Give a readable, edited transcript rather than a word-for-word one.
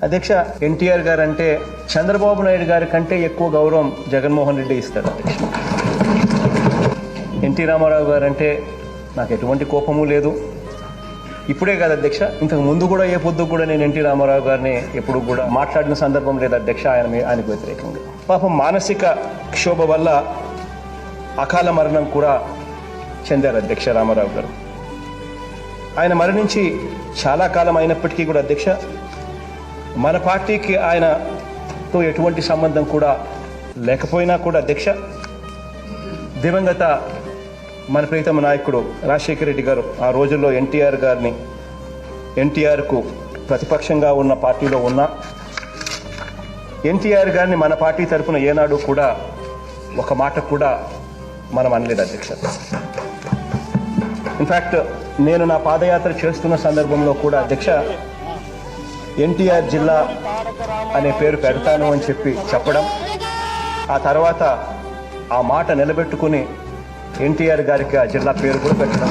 అధ్యక్ష, ఎన్టీఆర్ గారు అంటే చంద్రబాబు నాయుడు గారి కంటే ఎక్కువ గౌరవం జగన్మోహన్ రెడ్డి ఇస్తారు అధ్యక్ష. ఎన్టీ రామారావు గారు అంటే నాకు ఎటువంటి కోపము లేదు. ఇప్పుడే కాదు అధ్యక్ష, ఇంతకు ముందు కూడా ఏ పొద్దు కూడా నేను ఎన్టీ రామారావు గారిని ఎప్పుడు కూడా మాట్లాడిన సందర్భం లేదు అధ్యక్ష ఆయనకు వ్యతిరేకంగా. పాపం మానసిక క్షోభ వల్ల అకాల మరణం కూడా చెందారు అధ్యక్ష రామారావు గారు. ఆయన మరణించి చాలా కాలం అయినప్పటికీ కూడా అధ్యక్ష, మన పార్టీకి ఆయనతో ఎటువంటి సంబంధం కూడా లేకపోయినా కూడా అధ్యక్ష, దివంగత మన ప్రీతమ నాయకుడు రాజశేఖర రెడ్డి గారు ఆ రోజుల్లో ఎన్టీఆర్కు ప్రతిపక్షంగా ఉన్న పార్టీలో ఉన్న ఎన్టీఆర్ గారిని మన పార్టీ తరఫున ఏనాడు కూడా ఒక మాట కూడా మనం అనలేదు అధ్యక్ష. ఇన్ఫ్యాక్ట్ నేను నా పాదయాత్ర చేస్తున్న సందర్భంలో కూడా అధ్యక్ష, ఎన్టీఆర్ జిల్లా అనే పేరు పెడతాను అని చెప్పడం, ఆ తర్వాత ఆ మాట నిలబెట్టుకుని ఎన్టీఆర్ గారికి ఆ జిల్లా పేరు కూడా పెట్టడం.